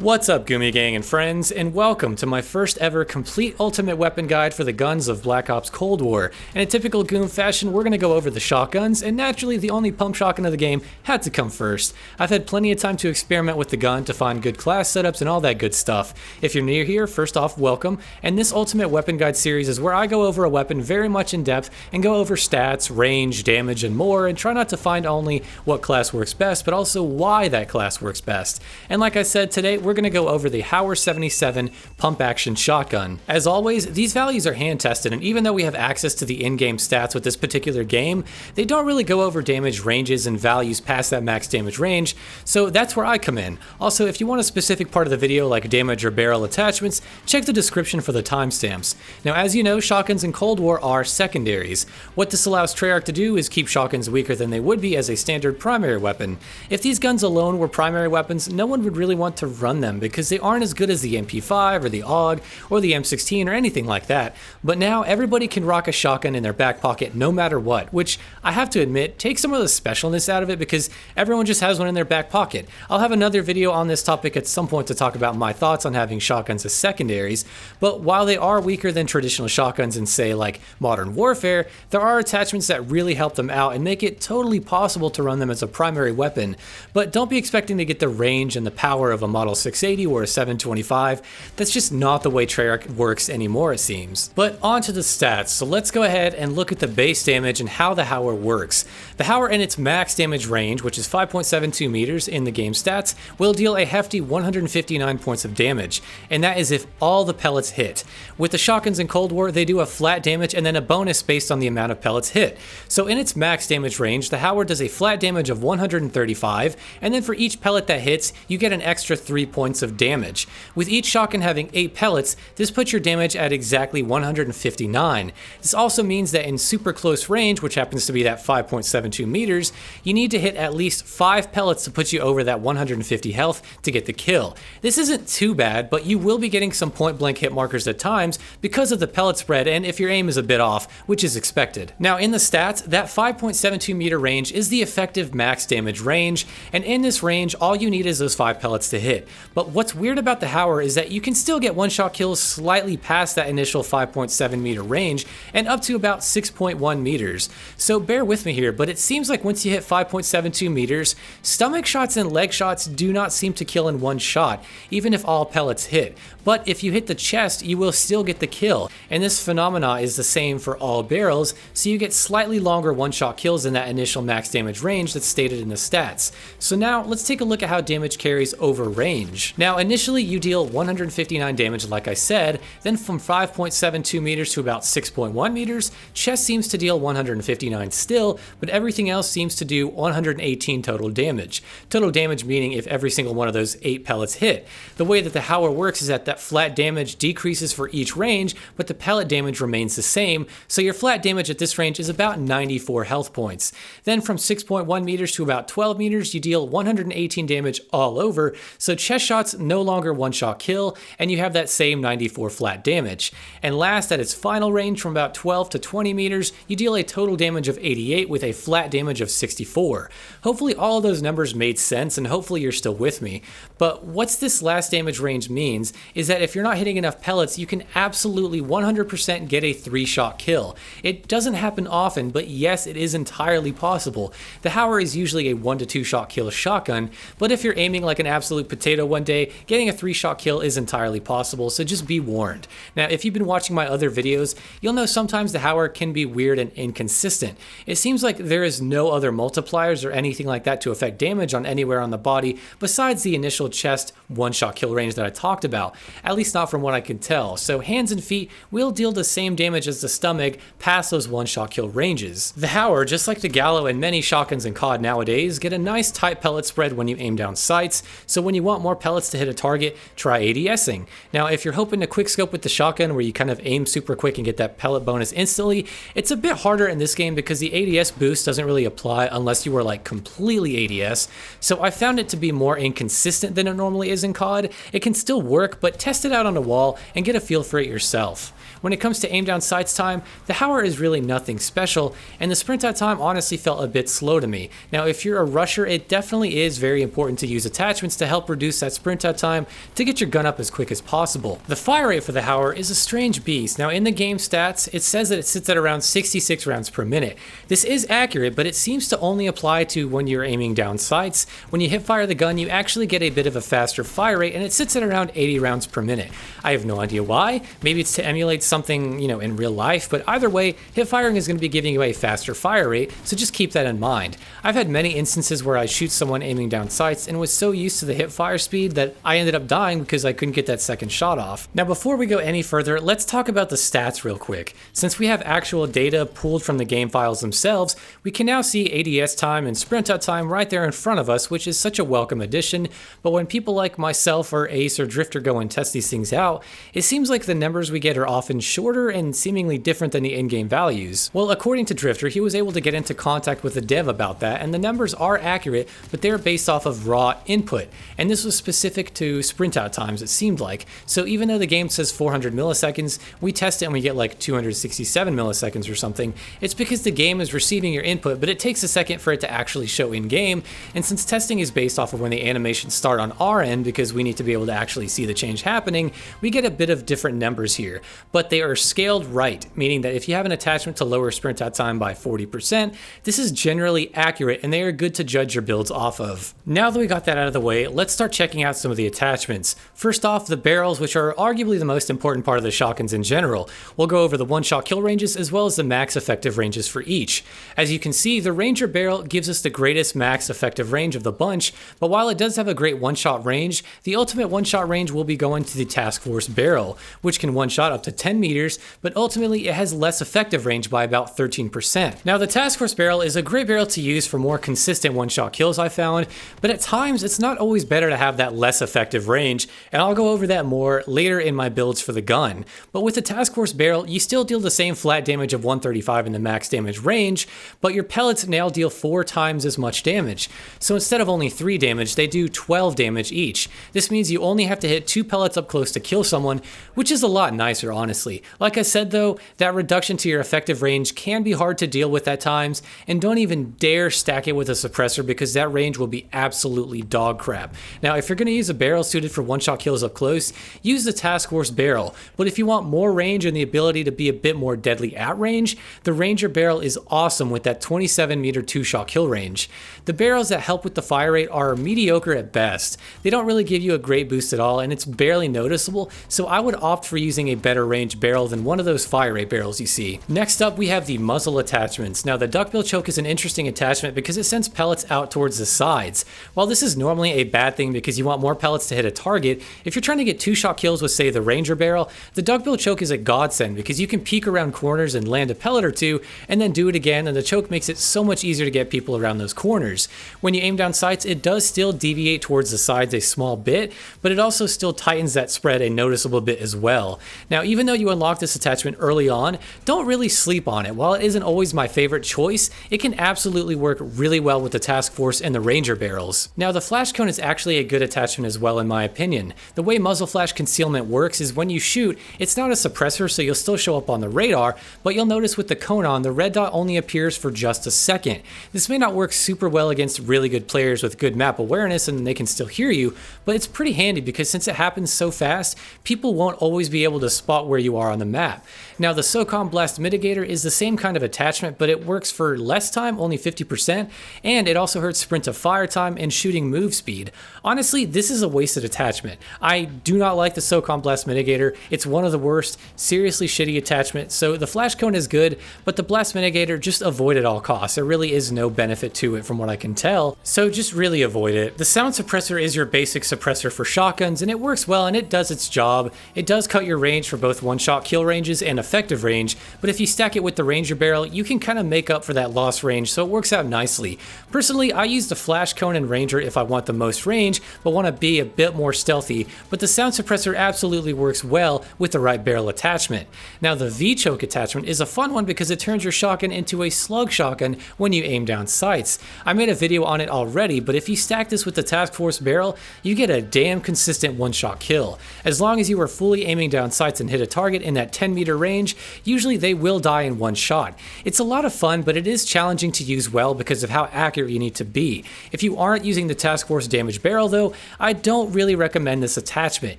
What's up, Gumi Gang and friends, and welcome to my first ever complete ultimate weapon guide for the guns of Black Ops Cold War. In a typical Goom fashion, we're going to go over the shotguns, and naturally the only pump shotgun of the game had to come first. I've had plenty of time to experiment with the gun to find good class setups and all that good stuff. If you're new here, first off, welcome, and this ultimate weapon guide series is where I go over a weapon very much in depth and go over stats, range, damage, and more, and try not to find only what class works best, but also why that class works best. And like I said, today we're going to go over the Hauer 77 pump action shotgun. As always, these values are hand tested, and even though we have access to the in-game stats with this particular game, they don't really go over damage ranges and values past that max damage range, so that's where I come in. Also, if you want a specific part of the video like damage or barrel attachments, check the description for the timestamps. Now, as you know, shotguns in Cold War are secondaries. What this allows Treyarch to do is keep shotguns weaker than they would be as a standard primary weapon. If these guns alone were primary weapons, no one would really want to run them because they aren't as good as the MP5 or the AUG or the M16 or anything like that. But now everybody can rock a shotgun in their back pocket no matter what, which I have to admit takes some of the specialness out of it because everyone just has one in their back pocket. I'll have another video on this topic at some point to talk about my thoughts on having shotguns as secondaries, but while they are weaker than traditional shotguns in, say, like Modern Warfare, there are attachments that really help them out and make it totally possible to run them as a primary weapon. But don't be expecting to get the range and the power of a Model 680 or a 725. That's just not the way Treyarch works anymore, it seems. But on to the stats, so let's go ahead and look at the base damage and how the Hauer works. The Hauer in its max damage range, which is 5.72 meters in the game stats, will deal a hefty 159 points of damage, and that is if all the pellets hit. With the shotguns in Cold War, they do a flat damage and then a bonus based on the amount of pellets hit. So in its max damage range, the Hauer does a flat damage of 135, and then for each pellet that hits, you get an extra 3 points of damage. With each shotgun having 8 pellets, this puts your damage at exactly 159. This also means that in super close range, which happens to be that 5.72 meters, you need to hit at least 5 pellets to put you over that 150 health to get the kill. This isn't too bad, but you will be getting some point blank hit markers at times because of the pellet spread and if your aim is a bit off, which is expected. Now in the stats, that 5.72 meter range is the effective max damage range, and in this range all you need is those 5 pellets to hit. But what's weird about the Hauer is that you can still get one-shot kills slightly past that initial 5.7 meter range and up to about 6.1 meters. So bear with me here, but it seems like once you hit 5.72 meters, stomach shots and leg shots do not seem to kill in one shot, even if all pellets hit. But if you hit the chest, you will still get the kill, and this phenomena is the same for all barrels, so you get slightly longer one-shot kills in that initial max damage range that's stated in the stats. So now let's take a look at how damage carries over range. Now initially you deal 159 damage like I said, then from 5.72 meters to about 6.1 meters, chest seems to deal 159 still, but everything else seems to do 118 total damage. Total damage meaning if every single one of those 8 pellets hit. The way that the Hauer works is that flat damage decreases for each range, but the pellet damage remains the same, so your flat damage at this range is about 94 health points. Then from 6.1 meters to about 12 meters, you deal 118 damage all over, so chest shots no longer one-shot kill, and you have that same 94 flat damage. And last, at its final range from about 12 to 20 meters, you deal a total damage of 88 with a flat damage of 64. Hopefully all of those numbers made sense, and hopefully you're still with me. But what's this last damage range means is that if you're not hitting enough pellets, you can absolutely 100% get a 3-shot kill. It doesn't happen often, but yes, it is entirely possible. The Hauer is usually a 1 to 2 shot kill shotgun, but if you're aiming like an absolute potato one day, getting a 3-shot kill is entirely possible, so just be warned. Now, if you've been watching my other videos, you'll know sometimes the Hauer can be weird and inconsistent. It seems like there is no other multipliers or anything like that to affect damage on anywhere on the body besides the initial chest 1-shot kill range that I talked about. At least not from what I can tell, so hands and feet will deal the same damage as the stomach past those 1-shot kill ranges. The Hauer, just like the Gallo and many shotguns in COD nowadays, get a nice tight pellet spread when you aim down sights, so when you want more pellets to hit a target, try ADSing. Now if you're hoping to quickscope with the shotgun where you kind of aim super quick and get that pellet bonus instantly, it's a bit harder in this game because the ADS boost doesn't really apply unless you were like completely ADS, so I found it to be more inconsistent than it normally is in COD. It can still work, but test it out on a wall and get a feel for it yourself. When it comes to aim down sights time, the Hauer is really nothing special, and the sprint out time honestly felt a bit slow to me. Now if you're a rusher, it definitely is very important to use attachments to help reduce that sprint out time to get your gun up as quick as possible. The fire rate for the Hauer is a strange beast. Now in the game stats, it says that it sits at around 66 rounds per minute. This is accurate, but it seems to only apply to when you're aiming down sights. When you hip fire the gun, you actually get a bit of a faster fire rate, and it sits at around 80 rounds per minute. I have no idea why. Maybe it's to emulate something, in real life, but either way, hip firing is going to be giving you a faster fire rate, so just keep that in mind. I've had many instances where I shoot someone aiming down sights and was so used to the hip fire speed that I ended up dying because I couldn't get that second shot off. Now before we go any further, let's talk about the stats real quick. Since we have actual data pulled from the game files themselves, we can now see ADS time and sprint out time right there in front of us, which is such a welcome addition. But when people like myself or Ace or Drifter go and test these things out, it seems like the numbers we get are often shorter and seemingly different than the in-game values. Well, according to Drifter, he was able to get into contact with the dev about that, and the numbers are accurate, but they're based off of raw input, and this was specific to sprint out times, it seemed like. So even though the game says 400 milliseconds, we test it and we get like 267 milliseconds or something. It's because the game is receiving your input, but it takes a second for it to actually show in-game, and since testing is based off of when the animations start on our end, because we need to be able to actually see the change happening, we get a bit of different numbers here, but they are scaled right, meaning that if you have an attachment to lower sprint out time by 40%, this is generally accurate and they are good to judge your builds off of. Now that we got that out of the way, let's start checking out some of the attachments. First off, the barrels, which are arguably the most important part of the shotguns in general. We'll go over the one-shot kill ranges as well as the max effective ranges for each. As you can see, the Ranger barrel gives us the greatest max effective range of the bunch, but while it does have a great one-shot range, the ultimate one-shot range will be going to the Task Force barrel, which can one-shot up to 10 meters, but ultimately it has less effective range by about 13%. Now the Task Force barrel is a great barrel to use for more consistent one-shot kills I found, but at times it's not always better to have that less effective range, and I'll go over that more later in my builds for the gun. But with the Task Force barrel, you still deal the same flat damage of 135 in the max damage range, but your pellets now deal 4 times as much damage. So instead of only 3 damage, they do 12 damage each. This means you only have to hit 2 pellets up close to kill someone, which is a lot nicer, honestly. Like I said though, that reduction to your effective range can be hard to deal with at times, and don't even dare stack it with a suppressor because that range will be absolutely dog crap. Now if you're going to use a barrel suited for one-shot kills up close, use the Task Force barrel, but if you want more range and the ability to be a bit more deadly at range, the Ranger barrel is awesome with that 27 meter 2-shot kill range. The barrels that help with the fire rate are mediocre at best. They don't really give you a great boost at all, and it's barely noticeable, so I would opt for using a better range barrel than one of those fire rate barrels you see. Next up, we have the muzzle attachments. Now the duckbill choke is an interesting attachment because it sends pellets out towards the sides. While this is normally a bad thing because you want more pellets to hit a target, if you're trying to get 2-shot kills with say the Ranger barrel, the duckbill choke is a godsend because you can peek around corners and land a pellet or two and then do it again, and the choke makes it so much easier to get people around those corners. When you aim down sights, it does still deviate towards the sides a small bit, but it also still tightens that spread a noticeable bit as well. Now even though you unlock this attachment early on, don't really sleep on it. While it isn't always my favorite choice, it can absolutely work really well with the Task Force and the Ranger barrels. Now the flash cone is actually a good attachment as well in my opinion. The way muzzle flash concealment works is when you shoot, it's not a suppressor so you'll still show up on the radar, but you'll notice with the cone on, the red dot only appears for just a second. This may not work super well against really good players with good map awareness and they can still hear you, but it's pretty handy because since it happens so fast, people won't always be able to spot where you are on the map. Now the SOCOM Blast Mitigator is the same kind of attachment, but it works for less time, only 50%, and it also hurts sprint to fire time and shooting move speed. Honestly, this is a wasted attachment. I do not like the SOCOM Blast Mitigator. It's one of the worst, seriously shitty attachments, so the flash cone is good, but the Blast Mitigator just avoid at all costs. There really is no benefit to it from what I can tell, so just really avoid it. The sound suppressor is your basic suppressor for shotguns, and it works well and it does its job. It does cut your range for both one-shot kill ranges and effective range, but if you stack it with the Ranger barrel, you can kind of make up for that lost range, so it works out nicely. Personally, I use the flash cone and Ranger if I want the most range, but want to be a bit more stealthy, but the sound suppressor absolutely works well with the right barrel attachment. Now the V-choke attachment is a fun one because it turns your shotgun into a slug shotgun when you aim down sights. I made a video on it already, but if you stack this with the Task Force barrel, you get a damn consistent one-shot kill. As long as you are fully aiming down sights and hit a target in that 10 meter range, range, usually they will die in one shot. It's a lot of fun, but it is challenging to use well because of how accurate you need to be. If you aren't using the Task Force damage barrel though, I don't really recommend this attachment.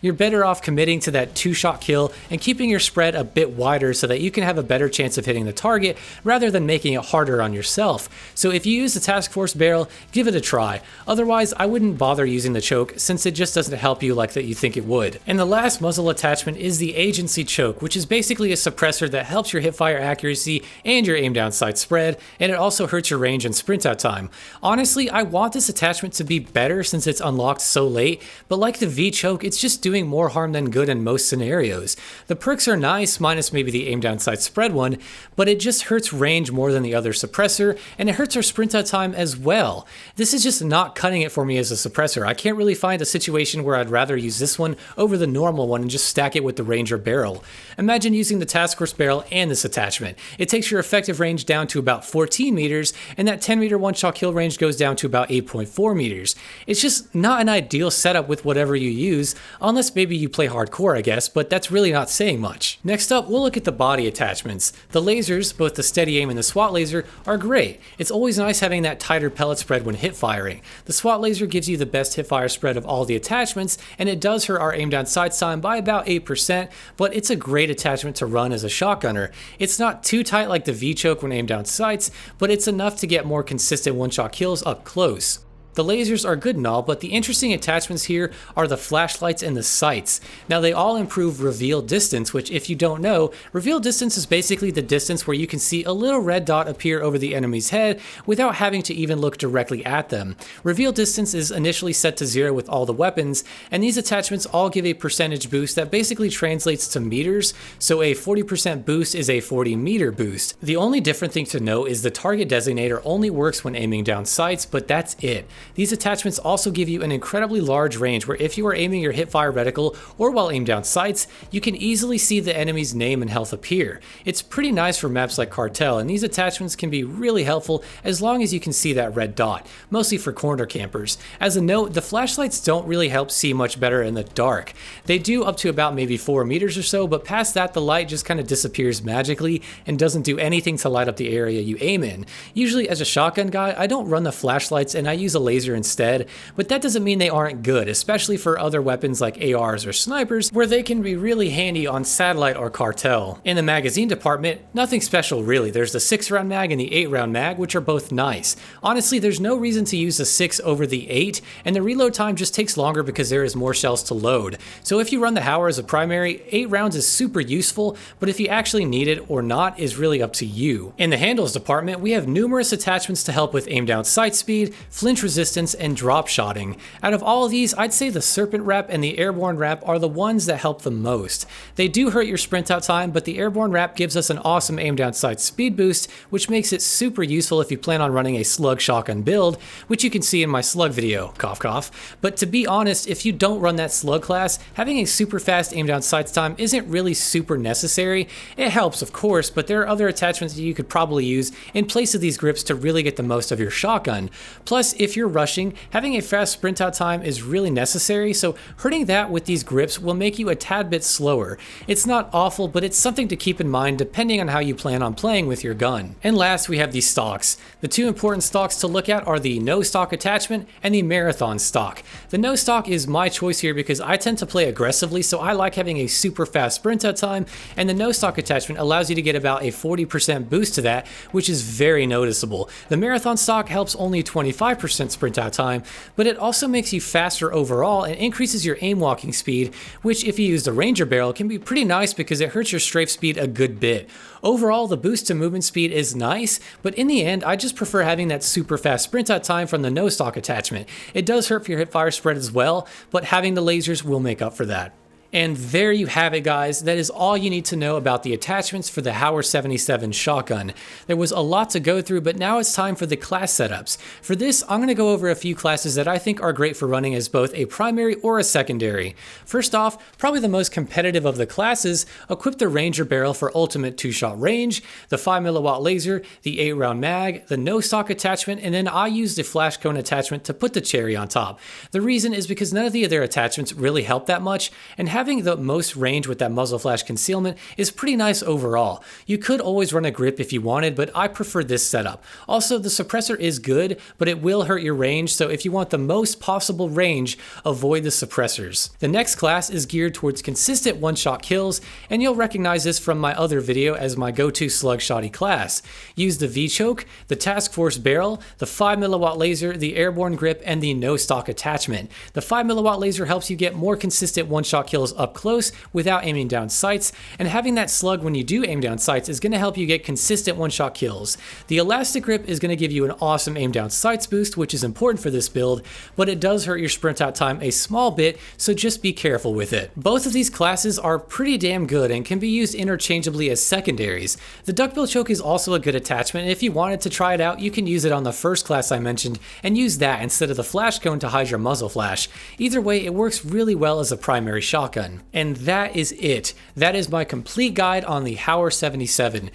You're better off committing to that 2-shot kill and keeping your spread a bit wider so that you can have a better chance of hitting the target rather than making it harder on yourself. So if you use the Task Force barrel, give it a try. Otherwise, I wouldn't bother using the choke since it just doesn't help you like that you think it would. And the last muzzle attachment is the Agency Choke, which is basically a suppressor that helps your hipfire accuracy and your aim down sight spread, and it also hurts your range and sprint out time. Honestly, I want this attachment to be better since it's unlocked so late, but like the V-Choke, it's just doing more harm than good in most scenarios. The perks are nice, minus maybe the aim down sight spread one, but it just hurts range more than the other suppressor, and it hurts our sprint out time as well. This is just not cutting it for me as a suppressor. I can't really find a situation where I'd rather use this one over the normal one and just stack it with the Ranger barrel. Imagine using the Task Force barrel and this attachment. It takes your effective range down to about 14 meters, and that 10 meter one-shot kill range goes down to about 8.4 meters. It's just not an ideal setup with whatever you use, unless maybe you play hardcore, I guess, but that's really not saying much. Next up, we'll look at the body attachments. The lasers, both the steady aim and the SWAT laser, are great. It's always nice having that tighter pellet spread when hip firing. The SWAT laser gives you the best hipfire spread of all the attachments, and it does hurt our aim down sight time by about 8%, but it's a great attachment to run as a shotgunner. It's not too tight like the V-Choke when aimed down sights, but it's enough to get more consistent one-shot kills up close. The lasers are good and all, but the interesting attachments here are the flashlights and the sights. Now they all improve reveal distance, which if you don't know, reveal distance is basically the distance where you can see a little red dot appear over the enemy's head without having to even look directly at them. Reveal distance is initially set to 0 with all the weapons, and these attachments all give a percentage boost that basically translates to meters, so a 40% boost is a 40 meter boost. The only different thing to know is the target designator only works when aiming down sights, but that's it. These attachments also give you an incredibly large range where if you are aiming your hipfire reticle or while aimed down sights, you can easily see the enemy's name and health appear. It's pretty nice for maps like Cartel, and these attachments can be really helpful as long as you can see that red dot, mostly for corner campers. As a note, the flashlights don't really help see much better in the dark. They do up to about maybe 4 meters or so, but past that the light just kind of disappears magically and doesn't do anything to light up the area you aim in. Usually as a shotgun guy, I don't run the flashlights and I use a laser instead, but that doesn't mean they aren't good, especially for other weapons like ARs or snipers, where they can be really handy on satellite or Cartel. In the magazine department, nothing special really. There's the 6-round mag and the 8-round mag, which are both nice. Honestly, there's no reason to use the 6 over the 8, and the reload time just takes longer because there is more shells to load. So if you run the Hauer as a primary, 8 rounds is super useful, but if you actually need it or not is really up to you. In the handles department, we have numerous attachments to help with aim down sight speed, flinch resistance, and drop shotting. Out of all of these, I'd say the Serpent Wrap and the Airborne Wrap are the ones that help the most. They do hurt your sprint out time, but the Airborne Wrap gives us an awesome aim down sight speed boost, which makes it super useful if you plan on running a slug shotgun build, which you can see in my slug video, cough cough. But to be honest, if you don't run that slug class, having a super fast aim down sight time isn't really super necessary. It helps of course, but there are other attachments that you could probably use in place of these grips to really get the most of your shotgun. Plus, if you're rushing, having a fast sprint out time is really necessary, so hurting that with these grips will make you a tad bit slower. It's not awful, but it's something to keep in mind depending on how you plan on playing with your gun. And last, we have these stocks. The two important stocks to look at are the no stock attachment and the marathon stock. The no stock is my choice here because I tend to play aggressively, so I like having a super fast sprint out time, and the no stock attachment allows you to get about a 40% boost to that, which is very noticeable. The marathon stock helps only 25% sprint out time, but it also makes you faster overall and increases your aim walking speed, which if you use the Ranger barrel can be pretty nice because it hurts your strafe speed a good bit. Overall, the boost to movement speed is nice, but in the end, I just prefer having that super fast sprint out time from the no stock attachment. It does hurt for your hipfire spread as well, but having the lasers will make up for that. And there you have it, guys. That is all you need to know about the attachments for the Hauer 77 shotgun. There was a lot to go through, but now it's time for the class setups. For this, I'm going to go over a few classes that I think are great for running as both a primary or a secondary. First off, probably the most competitive of the classes, equip the Ranger barrel for ultimate 2-shot range, the 5mm laser, the 8-round mag, the no stock attachment, and then I use the flash cone attachment to put the cherry on top. The reason is because none of the other attachments really help that much, and having having the most range with that muzzle flash concealment is pretty nice overall. You could always run a grip if you wanted, but I prefer this setup. Also, the suppressor is good, but it will hurt your range, so if you want the most possible range, avoid the suppressors. The next class is geared towards consistent one-shot kills, and you'll recognize this from my other video as my go-to slug-shotty class. Use the V-choke, the Task Force barrel, the 5mm laser, the airborne grip, and the no-stock attachment. The 5mm laser helps you get more consistent one-shot kills up close without aiming down sights, and having that slug when you do aim down sights is going to help you get consistent one-shot kills. The elastic grip is going to give you an awesome aim down sights boost, which is important for this build, but it does hurt your sprint out time a small bit, so just be careful with it. Both of these classes are pretty damn good and can be used interchangeably as secondaries. The duckbill choke is also a good attachment, and if you wanted to try it out, you can use it on the first class I mentioned and use that instead of the flash cone to hide your muzzle flash. Either way, it works really well as a primary shotgun. And that is it. That is my complete guide on the Hauer 77.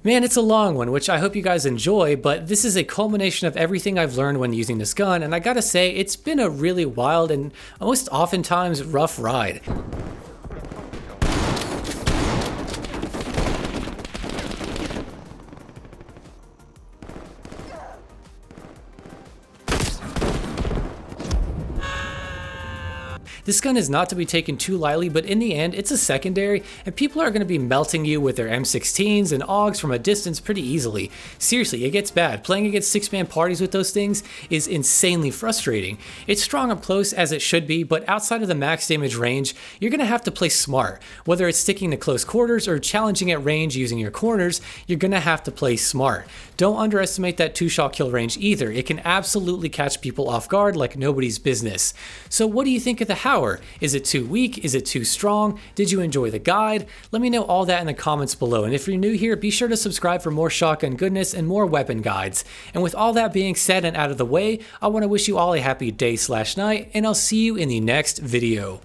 Man, it's a long one, which I hope you guys enjoy, but this is a culmination of everything I've learned when using this gun, and I gotta say, it's been a really wild and most oftentimes rough ride. This gun is not to be taken too lightly, but in the end, it's a secondary, and people are going to be melting you with their M16s and AUGs from a distance pretty easily. Seriously, it gets bad. Playing against 6-man parties with those things is insanely frustrating. It's strong up close as it should be, but outside of the max damage range, you're going to have to play smart. Whether it's sticking to close quarters or challenging at range using your corners, you're going to have to play smart. Don't underestimate that 2-shot kill range either. It can absolutely catch people off guard like nobody's business. So what do you think of the Hauer? Is it too weak? Is it too strong? Did you enjoy the guide? Let me know all that in the comments below, and if you're new here, be sure to subscribe for more shotgun goodness and more weapon guides. And with all that being said and out of the way, I want to wish you all a happy day/night, and I'll see you in the next video.